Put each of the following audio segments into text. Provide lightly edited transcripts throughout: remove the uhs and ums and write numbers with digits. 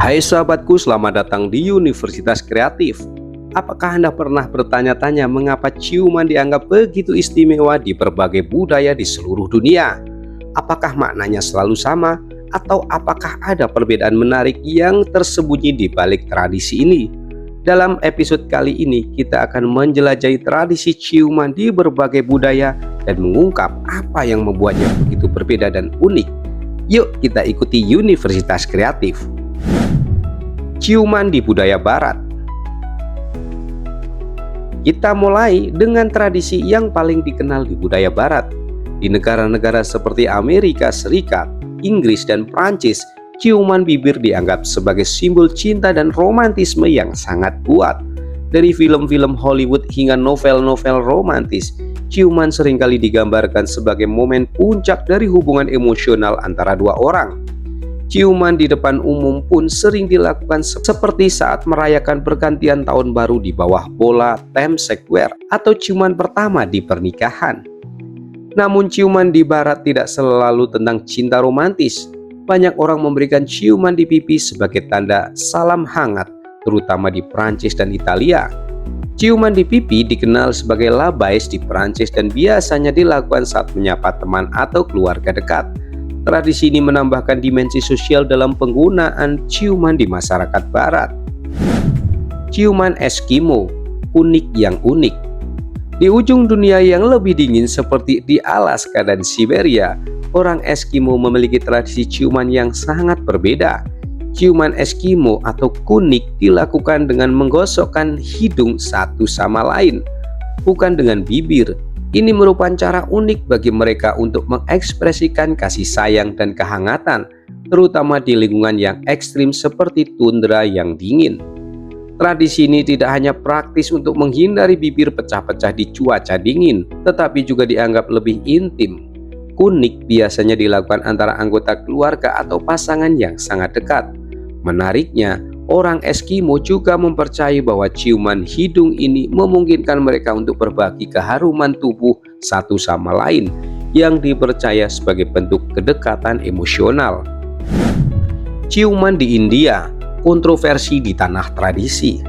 Hai sahabatku, selamat datang di Universitas Kreatif. Apakah Anda pernah bertanya-tanya mengapa ciuman dianggap begitu istimewa di berbagai budaya di seluruh dunia? Apakah maknanya selalu sama? Atau apakah ada perbedaan menarik yang tersembunyi di balik tradisi ini? Dalam episode kali ini, kita akan menjelajahi tradisi ciuman di berbagai budaya dan mengungkap apa yang membuatnya begitu berbeda dan unik. Yuk kita ikuti Universitas Kreatif. Ciuman di budaya barat. Kita mulai dengan tradisi yang paling dikenal di budaya barat. Di negara-negara seperti Amerika Serikat, Inggris, dan Prancis, ciuman bibir dianggap sebagai simbol cinta dan romantisme yang sangat kuat. Dari film-film Hollywood hingga novel-novel romantis, ciuman seringkali digambarkan sebagai momen puncak dari hubungan emosional antara dua orang. Ciuman di depan umum pun sering dilakukan seperti saat merayakan pergantian tahun baru di bawah bola Times Square atau ciuman pertama di pernikahan. Namun ciuman di barat tidak selalu tentang cinta romantis. Banyak orang memberikan ciuman di pipi sebagai tanda salam hangat, terutama di Prancis dan Italia. Ciuman di pipi dikenal sebagai la bise di Prancis dan biasanya dilakukan saat menyapa teman atau keluarga dekat. Tradisi ini menambahkan dimensi sosial dalam penggunaan ciuman di masyarakat barat. Ciuman Eskimo, unik yang unik. Di ujung dunia yang lebih dingin seperti di Alaska dan Siberia, orang Eskimo memiliki tradisi ciuman yang sangat berbeda. Ciuman Eskimo atau kunik dilakukan dengan menggosokkan hidung satu sama lain, bukan dengan bibir. Ini merupakan cara unik bagi mereka untuk mengekspresikan kasih sayang dan kehangatan, terutama di lingkungan yang ekstrim seperti tundra yang dingin. Tradisi ini tidak hanya praktis untuk menghindari bibir pecah-pecah di cuaca dingin, tetapi juga dianggap lebih intim. Kunik biasanya dilakukan antara anggota keluarga atau pasangan yang sangat dekat. Menariknya, orang Eskimo juga mempercayai bahwa ciuman hidung ini memungkinkan mereka untuk berbagi keharuman tubuh satu sama lain yang dipercaya sebagai bentuk kedekatan emosional. Ciuman di India, kontroversi di tanah tradisi.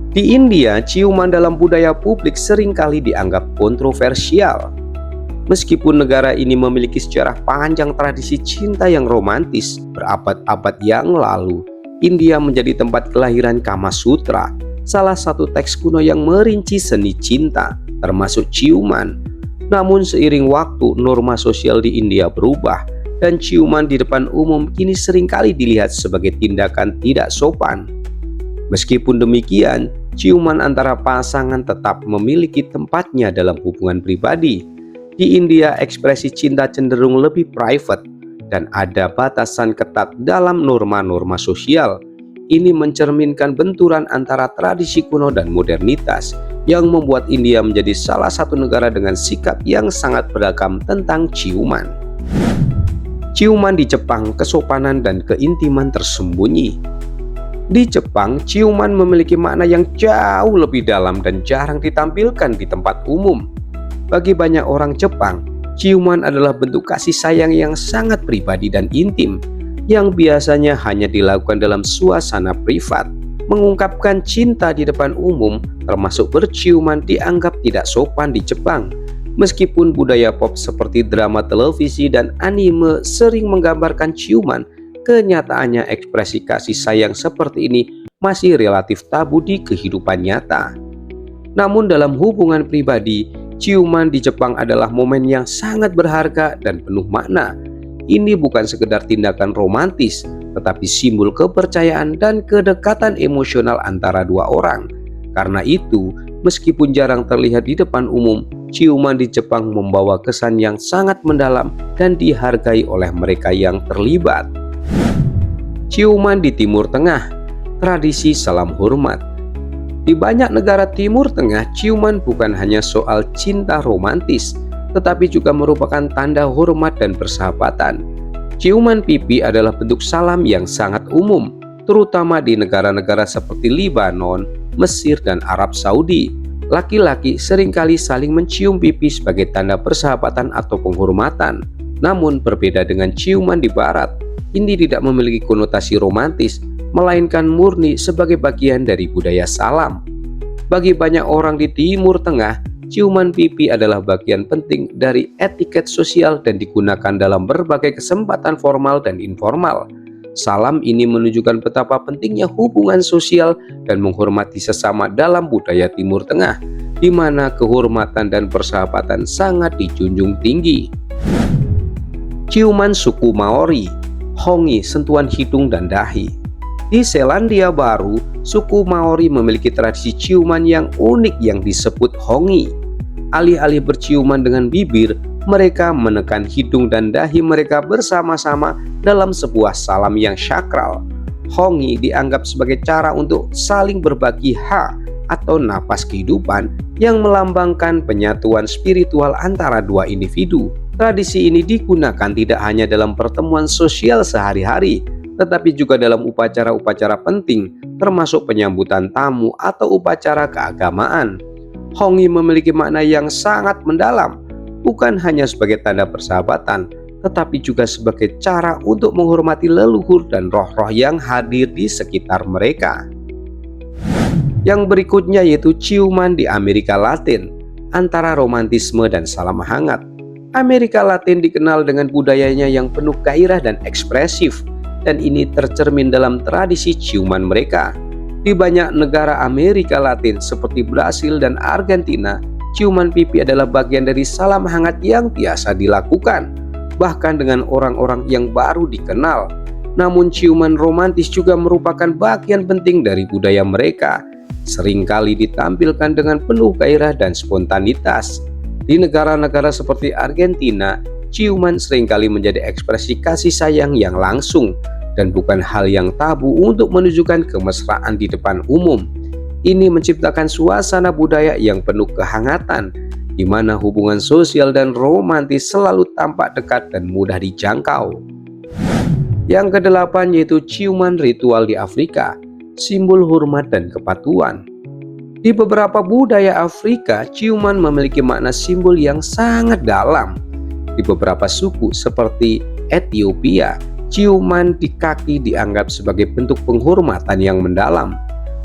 Di India, ciuman dalam budaya publik seringkali dianggap kontroversial. Meskipun negara ini memiliki sejarah panjang tradisi cinta yang romantis berabad-abad yang lalu, India menjadi tempat kelahiran Kama Sutra, salah satu teks kuno yang merinci seni cinta, termasuk ciuman. Namun seiring waktu, norma sosial di India berubah, dan ciuman di depan umum kini seringkali dilihat sebagai tindakan tidak sopan. Meskipun demikian, ciuman antara pasangan tetap memiliki tempatnya dalam hubungan pribadi. Di India, ekspresi cinta cenderung lebih private dan ada batasan ketat dalam norma-norma sosial. Ini mencerminkan benturan antara tradisi kuno dan modernitas yang membuat India menjadi salah satu negara dengan sikap yang sangat beragam tentang ciuman. Ciuman di Jepang, kesopanan dan keintiman tersembunyi. Di Jepang, ciuman memiliki makna yang jauh lebih dalam dan jarang ditampilkan di tempat umum. Bagi banyak orang Jepang, ciuman adalah bentuk kasih sayang yang sangat pribadi dan intim, yang biasanya hanya dilakukan dalam suasana privat. Mengungkapkan cinta di depan umum, termasuk berciuman, dianggap tidak sopan di Jepang. Meskipun budaya pop seperti drama televisi dan anime sering menggambarkan ciuman, kenyataannya ekspresi kasih sayang seperti ini masih relatif tabu di kehidupan nyata. Namun dalam hubungan pribadi, ciuman di Jepang adalah momen yang sangat berharga dan penuh makna. Ini bukan sekedar tindakan romantis, tetapi simbol kepercayaan dan kedekatan emosional antara dua orang. Karena itu, meskipun jarang terlihat di depan umum, ciuman di Jepang membawa kesan yang sangat mendalam dan dihargai oleh mereka yang terlibat. Ciuman di Timur Tengah, tradisi salam hormat. Di banyak negara Timur Tengah, ciuman bukan hanya soal cinta romantis, tetapi juga merupakan tanda hormat dan persahabatan. Ciuman pipi adalah bentuk salam yang sangat umum, terutama di negara-negara seperti Lebanon, Mesir, dan Arab Saudi. Laki-laki seringkali saling mencium pipi sebagai tanda persahabatan atau penghormatan. Namun berbeda dengan ciuman di barat, ini tidak memiliki konotasi romantis, melainkan murni sebagai bagian dari budaya salam. Bagi banyak orang di Timur Tengah, ciuman pipi adalah bagian penting dari etiket sosial dan digunakan dalam berbagai kesempatan formal dan informal. Salam ini menunjukkan betapa pentingnya hubungan sosial dan menghormati sesama dalam budaya Timur Tengah, di mana kehormatan dan persahabatan sangat dijunjung tinggi. Ciuman suku Maori, hongi, sentuhan hidung dan dahi. Di Selandia Baru, suku Maori memiliki tradisi ciuman yang unik yang disebut hongi. Alih-alih berciuman dengan bibir, mereka menekan hidung dan dahi mereka bersama-sama dalam sebuah salam yang sakral. Hongi dianggap sebagai cara untuk saling berbagi hak atau napas kehidupan yang melambangkan penyatuan spiritual antara dua individu. Tradisi ini digunakan tidak hanya dalam pertemuan sosial sehari-hari, tetapi juga dalam upacara-upacara penting, termasuk penyambutan tamu atau upacara keagamaan. Hongi memiliki makna yang sangat mendalam, bukan hanya sebagai tanda persahabatan, tetapi juga sebagai cara untuk menghormati leluhur dan roh-roh yang hadir di sekitar mereka. Yang berikutnya yaitu ciuman di Amerika Latin, antara romantisme dan salam hangat. Amerika Latin dikenal dengan budayanya yang penuh gairah dan ekspresif, dan ini tercermin dalam tradisi ciuman mereka. Di banyak negara Amerika Latin seperti Brasil dan Argentina, ciuman pipi adalah bagian dari salam hangat yang biasa dilakukan, bahkan dengan orang-orang yang baru dikenal. Namun ciuman romantis juga merupakan bagian penting dari budaya mereka, seringkali ditampilkan dengan penuh gairah dan spontanitas. Di negara-negara seperti Argentina, ciuman seringkali menjadi ekspresi kasih sayang yang langsung dan bukan hal yang tabu untuk menunjukkan kemesraan di depan umum. Ini menciptakan suasana budaya yang penuh kehangatan, di mana hubungan sosial dan romantis selalu tampak dekat dan mudah dijangkau. Yang kedelapan yaitu ciuman ritual di Afrika, simbol hormat dan kepatuhan. Di beberapa budaya Afrika, ciuman memiliki makna simbol yang sangat dalam. Di beberapa suku seperti Ethiopia, ciuman di kaki dianggap sebagai bentuk penghormatan yang mendalam.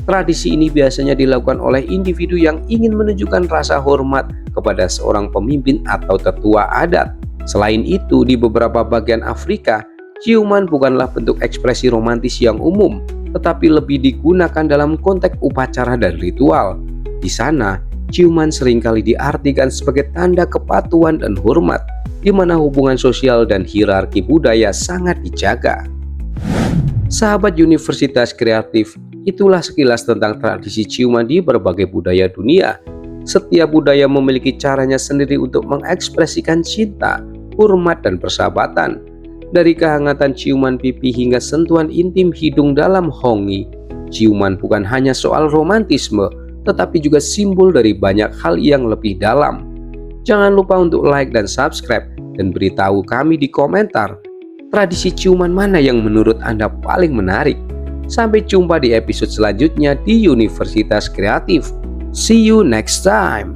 Tradisi ini biasanya dilakukan oleh individu yang ingin menunjukkan rasa hormat kepada seorang pemimpin atau tetua adat. Selain itu, di beberapa bagian Afrika, ciuman bukanlah bentuk ekspresi romantis yang umum, tetapi lebih digunakan dalam konteks upacara dan ritual. Di sana, ciuman seringkali diartikan sebagai tanda kepatuhan dan hormat, di mana hubungan sosial dan hierarki budaya sangat dijaga. Sahabat Universitas Kreatif, itulah sekilas tentang tradisi ciuman di berbagai budaya dunia. Setiap budaya memiliki caranya sendiri untuk mengekspresikan cinta, hormat, dan persahabatan. Dari kehangatan ciuman pipi hingga sentuhan intim hidung dalam hongi, ciuman bukan hanya soal romantisme, tetapi juga simbol dari banyak hal yang lebih dalam. Jangan lupa untuk like dan subscribe, dan beritahu kami di komentar, tradisi ciuman mana yang menurut Anda paling menarik. Sampai jumpa di episode selanjutnya di Universitas Kreatif. See you next time.